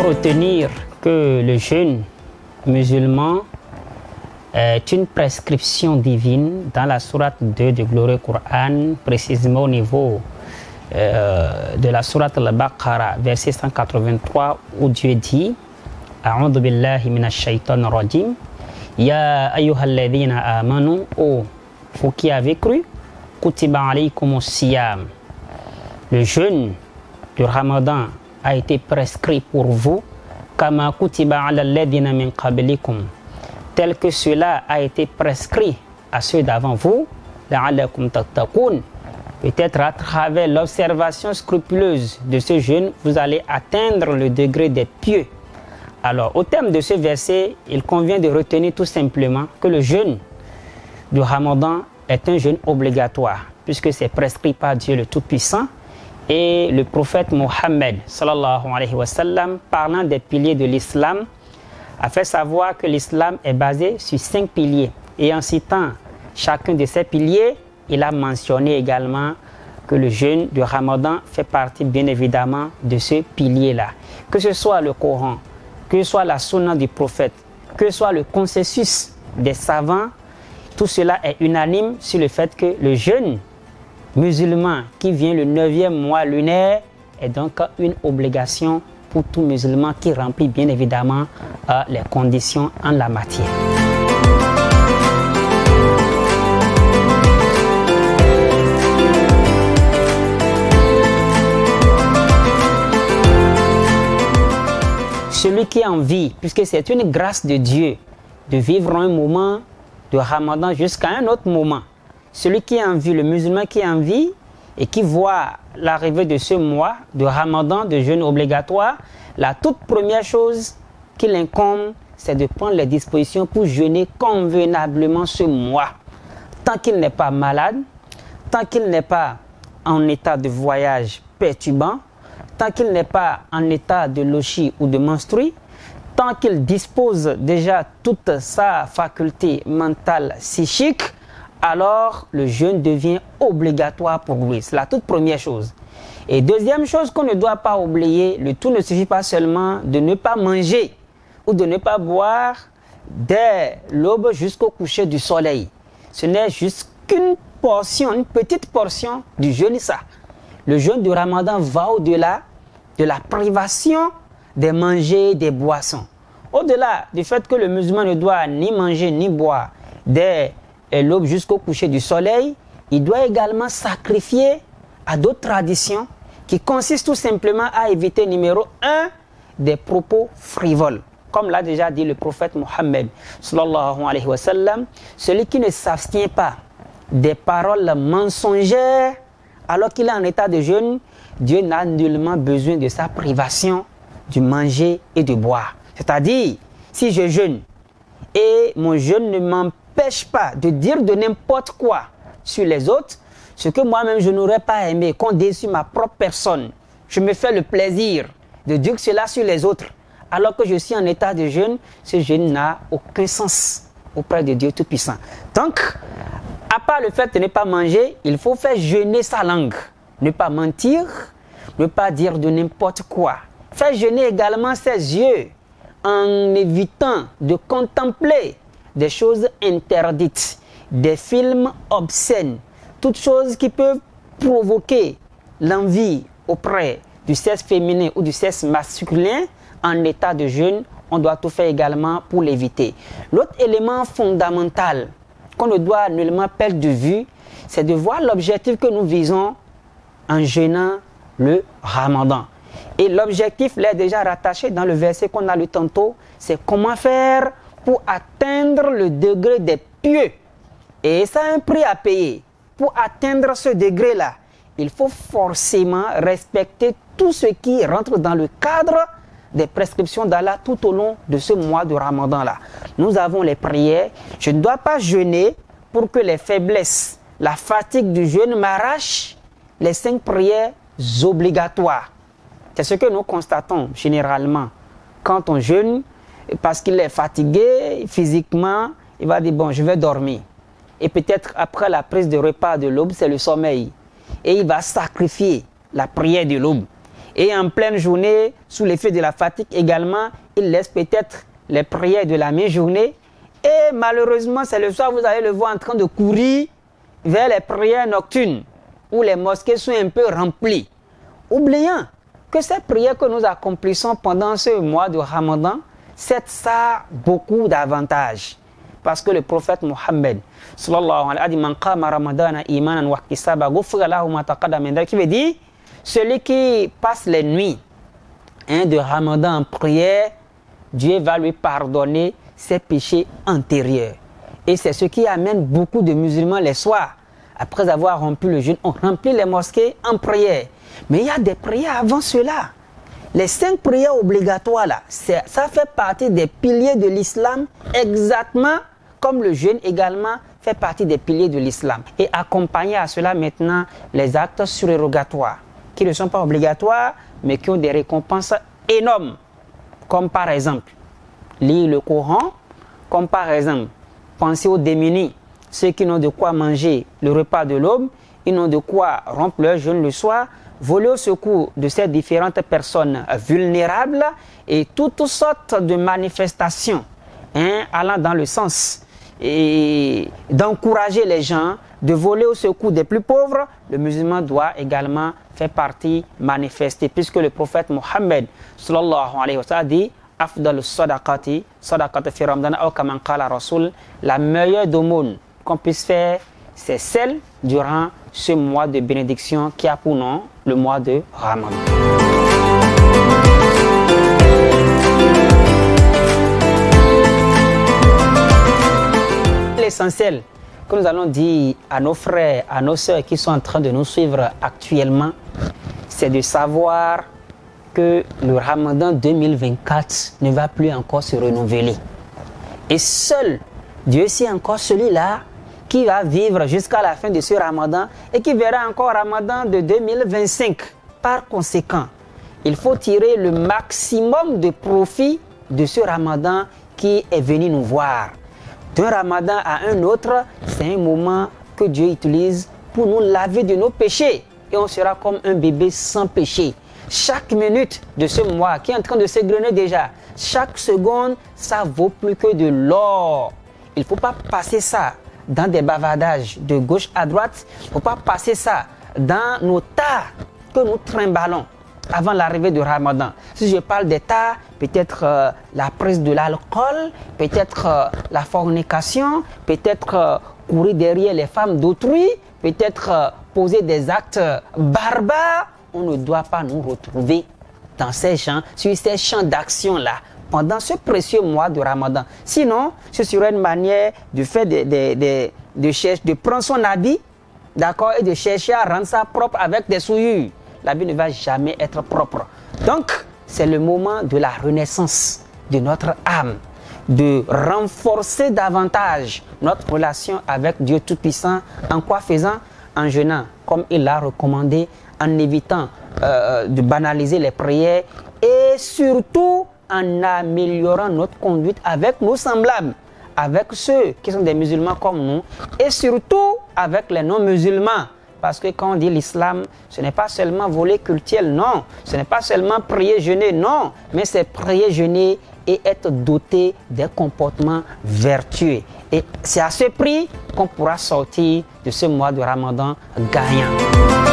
retenir que le jeûne musulman est une prescription divine dans la sourate 2 du glorieux Coran, précisément au niveau de la sourate Al-Baqarah, verset 183, où Dieu dit A'udhu billahi minash shaitanir rajim, Ya ayyuhalladhina amanu, ô vous qui avez cru, Kutiba alaykumus siyam. Le jeûne du Ramadan a été prescrit pour vous, Kama kutiba ala alladhina min qablikum, tel que cela a été prescrit à ceux d'avant vous, la'allakum tattaqun. Peut-être à travers l'observation scrupuleuse de ce jeûne, vous allez atteindre le degré des pieux. Alors, au terme de ce verset, il convient de retenir tout simplement que le jeûne du Ramadan est un jeûne obligatoire, puisque c'est prescrit par Dieu le Tout-Puissant. Et le prophète Mohammed, sallallahu alayhi wa sallam, parlant des piliers de l'islam, a fait savoir que l'islam est basé sur 5 piliers. Et en citant chacun de ces piliers, il a mentionné également que le jeûne du Ramadan fait partie bien évidemment de ce pilier-là. Que ce soit le Coran, que ce soit la sunna du prophète, que ce soit le consensus des savants, tout cela est unanime sur le fait que le jeûne musulman qui vient le 9e mois lunaire est donc une obligation pour tout musulman qui remplit bien évidemment les conditions en la matière. Celui qui en vit, puisque c'est une grâce de Dieu de vivre un moment de Ramadan jusqu'à un autre moment. Celui qui en vit, le musulman qui en vit et qui voit l'arrivée de ce mois de Ramadan, de jeûne obligatoire, la toute première chose qu'il incombe, c'est de prendre les dispositions pour jeûner convenablement ce mois. Tant qu'il n'est pas malade, tant qu'il n'est pas en état de voyage perturbant, tant qu'il n'est pas en état de lochi ou de menstruer, tant qu'il dispose déjà toute sa faculté mentale, psychique, alors le jeûne devient obligatoire pour lui. C'est la toute première chose. Et deuxième chose qu'on ne doit pas oublier, le tout ne suffit pas seulement de ne pas manger ou de ne pas boire dès l'aube jusqu'au coucher du soleil. Ce n'est juste qu'une portion, une petite portion du jeûne, ça. Le jeûne du Ramadan va au-delà de la privation des manger, des boissons. Au-delà du fait que le musulman ne doit ni manger ni boire dès l'aube jusqu'au coucher du soleil, il doit également sacrifier à d'autres traditions qui consistent tout simplement à éviter, numéro 1, des propos frivoles. Comme l'a déjà dit le prophète Mohammed, sallallahu alayhi wa sallam, celui qui ne s'abstient pas des paroles mensongères alors qu'il est en état de jeûne, Dieu n'a nullement besoin de sa privation du manger et du boire. C'est-à-dire, si je jeûne et mon jeûne ne m'empêche pas de dire de n'importe quoi sur les autres, ce que moi-même je n'aurais pas aimé qu'on dise sur ma propre personne, je me fais le plaisir de dire cela sur les autres, alors que je suis en état de jeûne, ce jeûne n'a aucun sens auprès de Dieu Tout-Puissant. Donc, à part le fait de ne pas manger, il faut faire jeûner sa langue. Ne pas mentir, ne pas dire de n'importe quoi. Faire jeûner également ses yeux en évitant de contempler des choses interdites, des films obscènes, toutes choses qui peuvent provoquer l'envie auprès du sexe féminin ou du sexe masculin en état de jeûne. On doit tout faire également pour l'éviter. L'autre élément fondamental qu'on ne doit nullement perdre de vue, c'est de voir l'objectif que nous visons en jeûnant le Ramadan. Et l'objectif l'est déjà rattaché dans le verset qu'on a lu tantôt, c'est comment faire pour atteindre le degré des pieux. Et ça a un prix à payer. Pour atteindre ce degré-là, il faut forcément respecter tout ce qui rentre dans le cadre des prescriptions d'Allah tout au long de ce mois de Ramadan-là. Nous avons les prières. Je ne dois pas jeûner pour que les faiblesses, la fatigue du jeûne m'arrachent les 5 prières obligatoires. C'est ce que nous constatons généralement. Quand on jeûne, parce qu'il est fatigué physiquement, il va dire, bon, je vais dormir. Et peut-être après la prise de repas de l'aube, c'est le sommeil. Et il va sacrifier la prière de l'aube. Et en pleine journée, sous l'effet de la fatigue également, il laisse peut-être les prières de la mi-journée. Et malheureusement, c'est le soir, vous allez le voir en train de courir vers les prières nocturnes, où les mosquées sont un peu remplies. Oubliant que ces prières que nous accomplissons pendant ce mois de Ramadan, c'est ça beaucoup d'avantages. Parce que le prophète Mohammed, sallallahu alayhi wa sallam, qui veut dire, celui qui passe les nuits de Ramadan en prière, Dieu va lui pardonner ses péchés antérieurs. Et c'est ce qui amène beaucoup de musulmans les soirs, après avoir rompu le jeûne, on remplit les mosquées en prière. Mais il y a des prières avant cela. Les 5 prières obligatoires, là, ça fait partie des piliers de l'islam, exactement comme le jeûne également fait partie des piliers de l'islam. Et accompagner à cela maintenant les actes surérogatoires, qui ne sont pas obligatoires, mais qui ont des récompenses énormes. Comme par exemple, lire le Coran, comme par exemple, penser aux démunis, ceux qui n'ont de quoi manger le repas de l'aube, ils n'ont de quoi rompre leur jeûne le soir, voler au secours de ces différentes personnes vulnérables et toutes sortes de manifestations allant dans le sens d'encourager les gens, de voler au secours des plus pauvres. Le musulman doit également faire partie manifestée, puisque le prophète Mohammed sallallahu alayhi wa sallam dit Afdal sadaqati fi Ramadan ou kaman qala Rasul, la meilleure d'aumône qu'on puisse faire, c'est celle durant ce mois de bénédiction qui a pour nom le mois de Ramadan. L'essentiel que nous allons dire à nos frères, à nos sœurs qui sont en train de nous suivre actuellement, c'est de savoir que le Ramadan 2024 ne va plus encore se renouveler. Et seul Dieu sait encore celui-là qui va vivre jusqu'à la fin de ce Ramadan et qui verra encore Ramadan de 2025. Par conséquent, il faut tirer le maximum de profit de ce Ramadan qui est venu nous voir. D'un Ramadan à un autre, c'est un moment que Dieu utilise pour nous laver de nos péchés. Et on sera comme un bébé sans péché. Chaque minute de ce mois qui est en train de s'égrener déjà, chaque seconde, ça vaut plus que de l'or. Il ne faut pas passer ça dans des bavardages de gauche à droite. Il ne faut pas passer ça dans nos tas que nous trimballons avant l'arrivée du Ramadan. Si je parle des tas, peut-être la prise de l'alcool, peut-être la fornication, peut-être courir derrière les femmes d'autrui, peut-être poser des actes barbares. On ne doit pas nous retrouver dans ces champs, sur ces champs d'action-là, pendant ce précieux mois de Ramadan. Sinon, ce serait une manière de faire de prendre son habit, d'accord, et de chercher à rendre ça propre avec des souillures. L'habit ne va jamais être propre. Donc, c'est le moment de la renaissance de notre âme, de renforcer davantage notre relation avec Dieu Tout-Puissant. En quoi faisant? En jeûnant, comme il l'a recommandé, en évitant de banaliser les prières et surtout en améliorant notre conduite avec nos semblables, avec ceux qui sont des musulmans comme nous et surtout avec les non-musulmans. Parce que quand on dit l'islam, ce n'est pas seulement voler cultuel, non. Ce n'est pas seulement prier, jeûner, non. Mais c'est prier, jeûner et être doté des comportements vertueux. Et c'est à ce prix qu'on pourra sortir de ce mois de Ramadan gagnant.